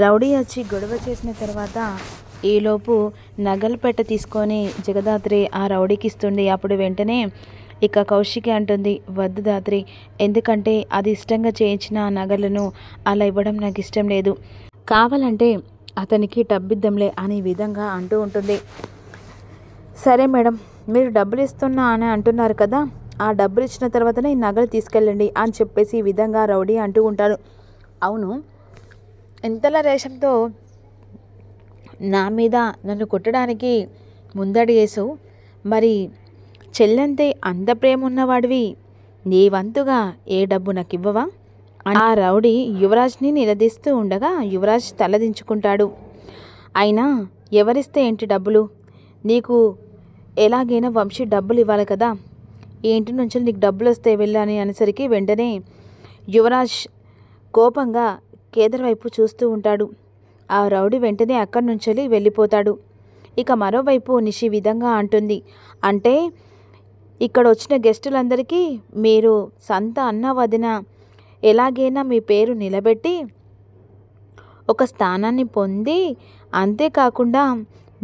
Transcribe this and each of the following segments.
Rowdy వచ్చి గొడవ చేసిన తర్వాత ఈలోపు నగలు పెట్ట తీసుకొని జగదాత్రి ఆ రౌడీకి ఇస్తుంది. అప్పుడు వెంటనే ఇక కౌశికి అంటుంది, వద్దు దాత్రి, ఎందుకంటే అది ఇష్టంగా చేయించిన ఆ నగలను అలా ఇవ్వడం నాకు ఇష్టం లేదు, కావాలంటే అతనికి డబ్బిద్దంలే అనే విధంగా అంటూ ఉంటుంది. సరే మేడం, మీరు డబ్బులు ఇస్తున్నా అని అంటున్నారు కదా, ఆ డబ్బులు ఇచ్చిన తర్వాతనే ఈ నగలు తీసుకెళ్ళండి అని చెప్పేసి ఈ విధంగా రౌడీ అంటూ ఉంటారు. అవును, ఎంతలా రేషంతో నా మీద నన్ను కొట్టడానికి ముందడిగేసావు, మరి చెల్లంతే అంత ప్రేమ ఉన్నవాడివి నీ వంతుగా ఏ డబ్బు నాకు ఇవ్వవా? ఆ రౌడీ యువరాజ్ని నిలదీస్తూ ఉండగా యువరాజ్ తలదించుకుంటాడు. అయినా ఎవరిస్తే ఏంటి డబ్బులు, నీకు ఎలాగైనా వంశీ డబ్బులు ఇవ్వాలి కదా, ఈ ఇంటి నుంచి నీకు డబ్బులు వస్తే వెళ్ళని అనేసరికి వెంటనే యువరాజ్ కోపంగా కేదార్ వైపు చూస్తూ ఉంటాడు. ఆ రౌడీ వెంటనే అక్కడి నుంచి వెళ్ళిపోతాడు. ఇక మరోవైపు నిషి విధంగా అంటుంది, అంటే ఇక్కడ వచ్చిన గెస్టులందరికీ మీరు సంత అన్న వదిన ఎలాగైనా మీ పేరు నిలబెట్టి ఒక స్థానాన్ని పొంది, అంతేకాకుండా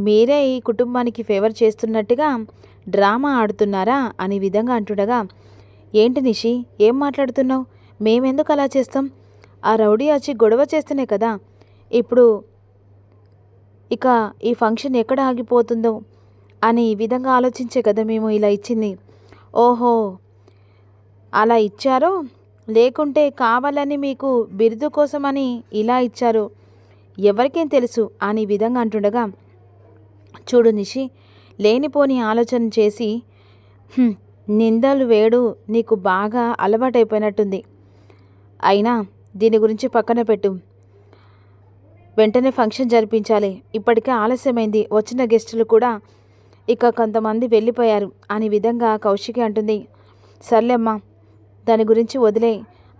మీరే ఈ కుటుంబానికి ఫేవర్ చేస్తున్నట్టుగా డ్రామా ఆడుతున్నారా అనే విధంగా అంటుండగా, ఏంటి నిషి ఏం మాట్లాడుతున్నావు, మేమెందుకు అలా చేస్తాం, ఆ రౌడీ వచ్చి గొడవ చేస్తేనే కదా ఇప్పుడు ఇక ఈ ఫంక్షన్ ఎక్కడ ఆగిపోతుందో అని ఈ విధంగా ఆలోచించే కదా మేము ఇలా ఇచ్చింది. ఓహో, అలా ఇచ్చారో లేకుంటే కావాలని మీకు బిరుదు కోసమని ఇలా ఇచ్చారు, ఎవరికేం తెలుసు అని విధంగా అంటుండగా, చూడు నిషి, లేనిపోని ఆలోచన చేసి నిందలు వేడు నీకు బాగా అలవాటైపోయినట్టుంది. అయినా దీని గురించి పక్కన పెట్టు, వెంటనే ఫంక్షన్ జరిపించాలి, ఇప్పటికే ఆలస్యమైంది, వచ్చిన గెస్టులు కూడా ఇక కొంతమంది వెళ్ళిపోయారు అని విధంగా కౌశికి అంటుంది. సర్లేమ్మా, దాని గురించి వదిలే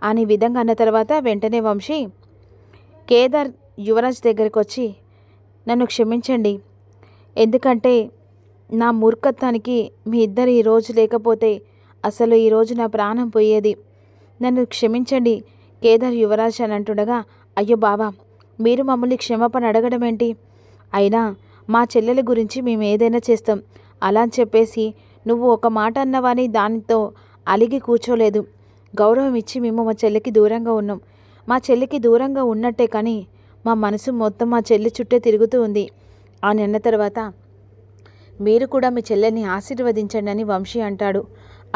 అని విధంగా అన్న తర్వాత వెంటనే వంశీ కేదార్ యువరాజ్ దగ్గరికి వచ్చి, నన్ను క్షమించండి, ఎందుకంటే నా మూర్ఖత్వానికి మీ ఇద్దరు ఈరోజు లేకపోతే అసలు ఈరోజు నా ప్రాణం పోయేది, నన్ను క్షమించండి కేదార్ యువరాజ్ అని అంటుండగా, అయ్యో బావా, మీరు మమ్మల్ని క్షమాపణ అడగడం ఏంటి, అయినా మా చెల్లెల గురించి మేము ఏదైనా చేస్తాం, అలా అని చెప్పేసి నువ్వు ఒక మాట అన్నవని దానితో అలిగి కూర్చోలేదు, గౌరవం ఇచ్చి మేము మా చెల్లికి దూరంగా ఉన్నాం, మా చెల్లికి దూరంగా ఉన్నట్టే కానీ మా మనసు మొత్తం మా చెల్లి చుట్టే తిరుగుతూ ఉంది అని అన్న తర్వాత, మీరు కూడా మీ చెల్లెని ఆశీర్వదించండి అని వంశీ అంటాడు.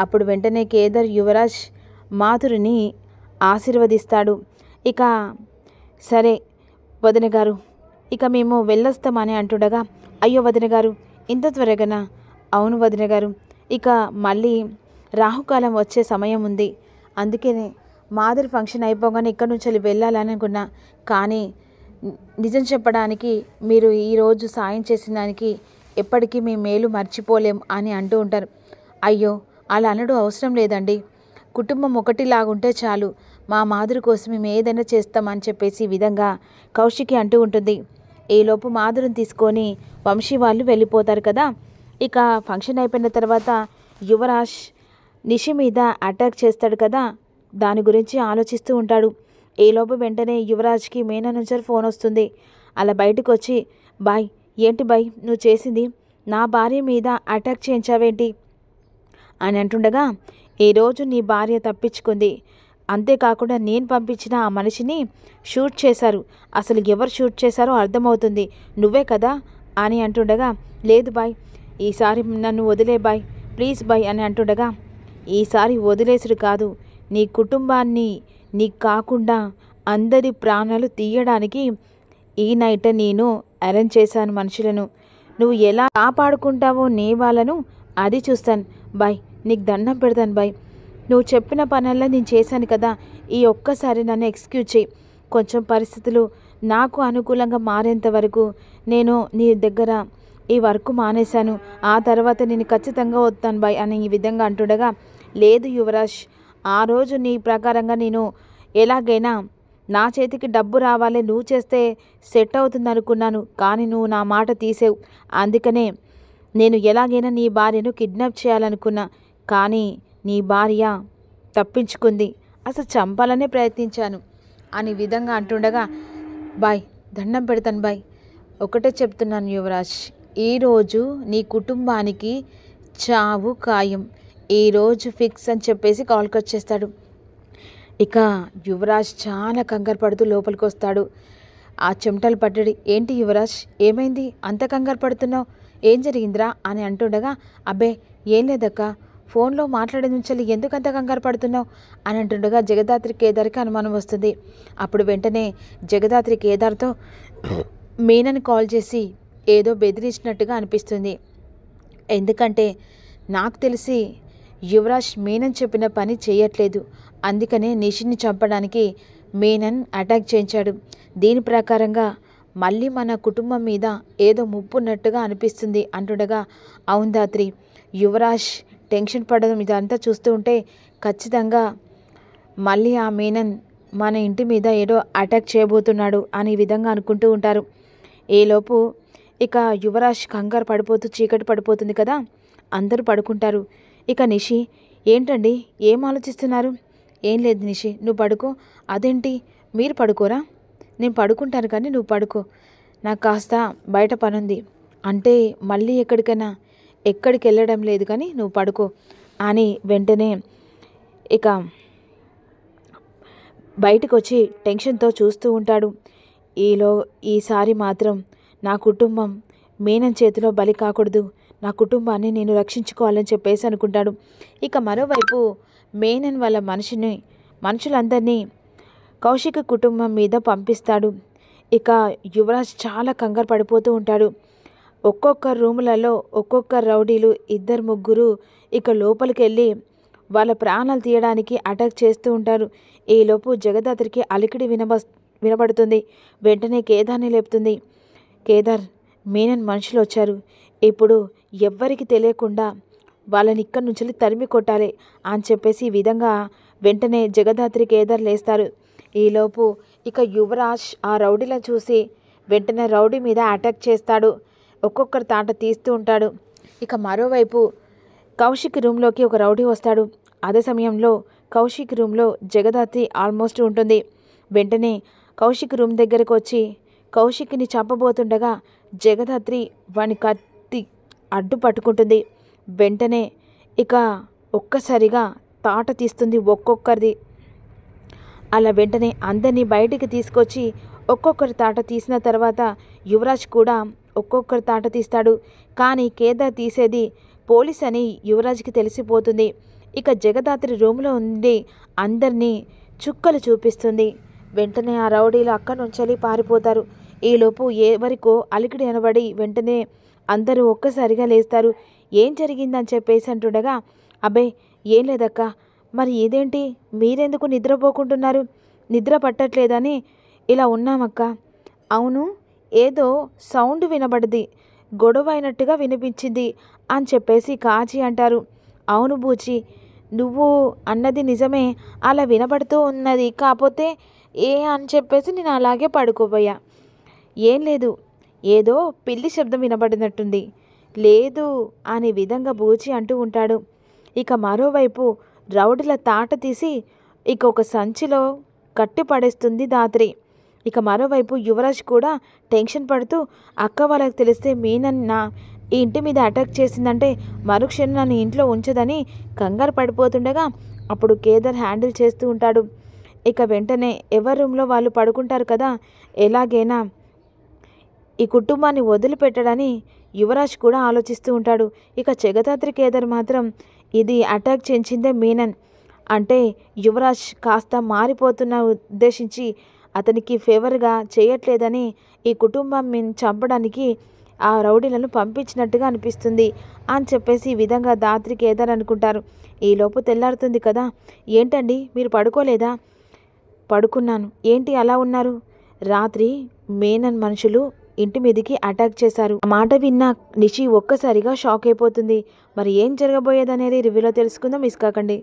అప్పుడు వెంటనే కేదార్ యువరాజ్ మాధురిని ఆశీర్వదిస్తాడు. ఇక సరే వదిన గారు, ఇక మేము వెళ్ళొస్తామని అంటుండగా, అయ్యో వదిన గారు, ఇంత త్వరగానా? అవును వదిన గారు, ఇక మళ్ళీ రాహుకాలం వచ్చే సమయం ఉంది, అందుకే మాధురి ఫంక్షన్ అయిపోగానే ఇక్కడి నుంచి వెళ్ళాలని అనుకున్నా, కానీ నిజం చెప్పడానికి మీరు ఈరోజు సాయం చేసిన దానికి ఎప్పటికీ మీ మేలు మర్చిపోలేం అని అంటూ ఉంటారు. అయ్యో అలా అనడం అవసరం లేదండి, కుటుంబం ఒకటిలాగుంటే చాలు, మా మాధురి కోసం మేము ఏదైనా చేస్తామని చెప్పేసి ఈ విధంగా కౌశికి అంటూ ఉంటుంది. ఈలోపు మాధురిని తీసుకొని వంశీ వాళ్ళు వెళ్ళిపోతారు కదా. ఇక ఫంక్షన్ అయిపోయిన తర్వాత యువరాజ్ నిషి మీద అటాక్ చేస్తాడు కదా, దాని గురించి ఆలోచిస్తూ ఉంటాడు. ఈలోపు వెంటనే యువరాజ్కి మీనా నుంచి ఫోన్ వస్తుంది. అలా బయటకు వచ్చి, బాయ్ ఏంటి బాయ్ నువ్వు చేసింది, నా భార్య మీద అటాక్ చేయించావేంటి అని అంటుండగా, ఈరోజు నీ భార్య తప్పించుకుంది, అంతేకాకుండా నేను పంపించిన ఆ మనిషిని షూట్ చేశారు, అసలు ఎవరు షూట్ చేశారో అర్థమవుతుంది, నువ్వే కదా అని అంటుండగా, లేదు బాయ్ ఈసారి నన్ను వదిలే బాయ్, ప్లీజ్ బాయ్ అని అంటుండగా, ఈసారి వదిలేసుడు కాదు, నీ కుటుంబాన్ని నీకు కాకుండా అందరి ప్రాణాలు తీయడానికి ఈ నైట్ నేను అరేంజ్ చేశాను మనుషులను, నువ్వు ఎలా కాపాడుకుంటావో నీ వాళ్ళను అది చూస్తాను బాయ్, నీకు దండం పెడతాను బాయ్, నువ్వు చెప్పిన పనల్లా నేను చేశాను కదా, ఈ ఒక్కసారి నన్ను ఎక్స్క్యూజ్ చేయి, కొంచెం పరిస్థితులు నాకు అనుకూలంగా మారేంత వరకు నేను నీ దగ్గర ఈ వర్క్ మానేశాను, ఆ తర్వాత నేను ఖచ్చితంగా వస్తాను బాయ్ అని ఈ విధంగా అంటుండగా, లేదు యువరాజ్, ఆ రోజు నీ ప్రకారంగా నేను ఎలాగైనా నా చేతికి డబ్బు రావాలి, నువ్వు చేస్తే సెట్ అవుతుంది అనుకున్నాను, కానీ నువ్వు నా మాట తీసేవు, అందుకనే నేను ఎలాగైనా నీ భార్యను కిడ్నాప్ చేయాలనుకున్నా, కానీ నీ భార్య తప్పించుకుంది, అసలు చంపాలనే ప్రయత్నించాను అని విధంగా అంటుండగా, బాయ్ దండం పెడతాను బాయ్. ఒకటే చెప్తున్నాను యువరాజ్, ఈరోజు నీ కుటుంబానికి చావు ఖాయం, ఈరోజు ఫిక్స్ అని చెప్పేసి కాల్ కట్ చేస్తాడు. ఇక యువరాజ్ చాలా కంగారు పడుతూ లోపలికి వస్తాడు. ఆ చెమటలు పట్టడి, ఏంటి యువరాజ్ ఏమైంది అంత కంగారు పడుతున్నావు, ఏం జరిగిందిరా అని అంటుండగా, అబ్బే ఏం లేదక్క, ఫోన్లో మాట్లాడే నుంచి ఎందుకు అంత కంగారు పడుతున్నావు అని అంటుండగా జగదాత్రి కేదార్కి అనుమానం వస్తుంది. అప్పుడు వెంటనే జగదాత్రి కేదార్తో మీనని కాల్ చేసి ఏదో బెదిరించినట్టుగా అనిపిస్తుంది. ఎందుకంటే నాకు తెలిసి యువరాజ్ మీనన్ చెప్పిన పని చేయట్లేదు, అందుకనే నిషిని చంపడానికి మీనన్ అటాక్ చేయించాడు. దీని ప్రకారంగా మళ్ళీ మన కుటుంబం మీద ఏదో ముప్పు ఉన్నట్టుగా అనిపిస్తుంది అంటుండగా, అవును దాత్రి, యువరాజ్ టెన్షన్ పడడం ఇదంతా చూస్తూ ఉంటే ఖచ్చితంగా మళ్ళీ ఆ మీనన్ మన ఇంటి మీద ఏదో అటాక్ చేయబోతున్నాడు అని ఈ విధంగా అనుకుంటూ ఉంటారు. ఈలోపు ఇక యువరాజ్ కంగారు పడిపోతూ చీకటి పడిపోతుంది కదా, అందరూ పడుకుంటారు. ఇక నిషి, ఏంటండి ఏం ఆలోచిస్తున్నారు? ఏం లేదు నిషి, నువ్వు పడుకో. అదేంటి మీరు పడుకోరా? నేను పడుకుంటాను కానీ నువ్వు పడుకో, నాకు కాస్త బయట పనుంది. అంటే మళ్ళీ ఎక్కడికి వెళ్ళడం లేదు కానీ నువ్వు పడుకో అని వెంటనే ఇక బయటకు వచ్చి టెన్షన్తో చూస్తూ ఉంటాడు. ఈసారి మాత్రం నా కుటుంబం మీనన్ చేతిలో బలి కాకూడదు, నా కుటుంబాన్ని నేను రక్షించుకోవాలని చెప్పేసి అనుకుంటాడు. ఇక మరోవైపు మీనన్ వాళ్ళ మనుషులందరినీ కౌశిక్ కుటుంబం మీద పంపిస్తాడు. ఇక యువరాజ్ చాలా కంగారు పడిపోతూ ఉంటాడు. ఒక్కొక్క రూములలో ఒక్కొక్క రౌడీలు 2-3 ఇక లోపలికి వెళ్ళి వాళ్ళ ప్రాణాలు తీయడానికి అటాక్ చేస్తూ ఉంటారు. ఈలోపు జగదాత్రికి అలికిడి వినబడుతుంది. వెంటనే కేదార్ని లేపుతుంది. కేదార్, మీనన్ మనుషులు వచ్చారు, ఇప్పుడు ఎవ్వరికి తెలియకుండా వాళ్ళని ఇక్కడి నుంచి తరిమి కొట్టాలి అని చెప్పేసి ఈ విధంగా వెంటనే జగదాత్రి కేదార్ లేస్తారు. ఈలోపు ఇక యువరాజ్ ఆ రౌడీలను చూసి వెంటనే రౌడీ మీద అటాక్ చేస్తాడు. ఒక్కొక్కరి తాట తీస్తూ ఉంటాడు. ఇక మరోవైపు కౌశిక్ రూమ్లోకి ఒక రౌడీ వస్తాడు. అదే సమయంలో కౌశిక్ రూమ్లో జగదాత్రి ఆల్మోస్ట్ ఉంటుంది. వెంటనే కౌశిక్ రూమ్ దగ్గరకు వచ్చి కౌశిక్ని చంపబోతుండగా జగదాత్రి వాని కత్తి అడ్డు పట్టుకుంటుంది. వెంటనే ఇక ఒక్కసారిగా తాట తీస్తుంది ఒక్కొక్కరిది. అలా వెంటనే అందరినీ బయటికి తీసుకొచ్చి ఒక్కొక్కరి తాట తీసిన తర్వాత యువరాజ్ కూడా ఒక్కొక్కరి తాట తీస్తాడు. కానీ కేదార్ తీసేది పోలీస్ అని యువరాజ్కి తెలిసిపోతుంది. ఇక జగదాత్రి రూమ్లో ఉండి అందరినీ చుక్కలు చూపిస్తుంది. వెంటనే ఆ రౌడీలు అక్కడి నుంచి పారిపోతారు. ఈలోపు ఎవరికో అలికిడి అనబడి వెంటనే అందరూ ఒక్కసారిగా లేస్తారు. ఏం జరిగిందని చెప్పేసి అంటుండగా, అబ్బే ఏం లేదక్క, మరి ఇదేంటి మీరెందుకు నిద్రపోకుంటున్నారు? నిద్ర పట్టట్లేదని ఇలా ఉన్నామక్క. అవును, ఏదో సౌండ్ వినబడింది, గొడవ అయినట్టుగా వినిపించింది అని చెప్పేసి కాజీ అంటారు. అవును బూచి, నువ్వు అన్నది నిజమే, అలా వినబడుతూ ఉన్నది, కాకపోతే అని చెప్పేసి నేను అలాగే పడుకోబోయా. ఏం లేదు, ఏదో పిల్లి శబ్దం వినబడినట్టుంది. లేదు అనే విధంగా బూచి అంటూ ఉంటాడు. ఇక మరోవైపు రౌడీల తాట తీసి ఇక ఒక సంచిలో కట్టి పడేస్తుంది దాత్రి. ఇక మరోవైపు యువరాజ్ కూడా టెన్షన్ పడుతూ, అక్క వాళ్ళకి తెలిస్తే మీనన్ నా ఈ ఇంటి మీద అటాక్ చేసిందంటే మరుక్షణం నన్ను ఇంట్లో ఉంచదని కంగారు పడిపోతుండగా అప్పుడు కేదార్ హ్యాండిల్ చేస్తూ ఉంటాడు. ఇక వెంటనే ఎవరి రూమ్లో వాళ్ళు పడుకుంటారు కదా, ఎలాగైనా ఈ కుటుంబాన్ని వదిలిపెట్టడని యువరాజ్ కూడా ఆలోచిస్తూ ఉంటాడు. ఇక జగదాత్రి కేదార్ మాత్రం ఇది అటాక్ చేయించిందే మీనన్ అంటే యువరాజ్ కాస్త మారిపోతున్న ఉద్దేశించి అతనికి ఫేవర్గా చేయట్లేదని ఈ కుటుంబం చంపడానికి ఆ రౌడీలను పంపించినట్టుగా అనిపిస్తుంది అని చెప్పేసి ఈ విధంగా దాత్రి కేదార్ అనుకుంటారు. ఈలోపు తెల్లారుతుంది కదా, ఏంటండి మీరు పడుకోలేదా? పడుకున్నాను. ఏంటి అలా ఉన్నారు? రాత్రి మీనన్ మనుషులు ఇంటి మీదకి అటాక్ చేశారు. ఆ మాట విన్న నిషి ఒక్కసారిగా షాక్ అయిపోతుంది. మరి ఏం జరగబోయేదనేది రివ్యూలో తెలుసుకుందాం, మిస్ కాకండి.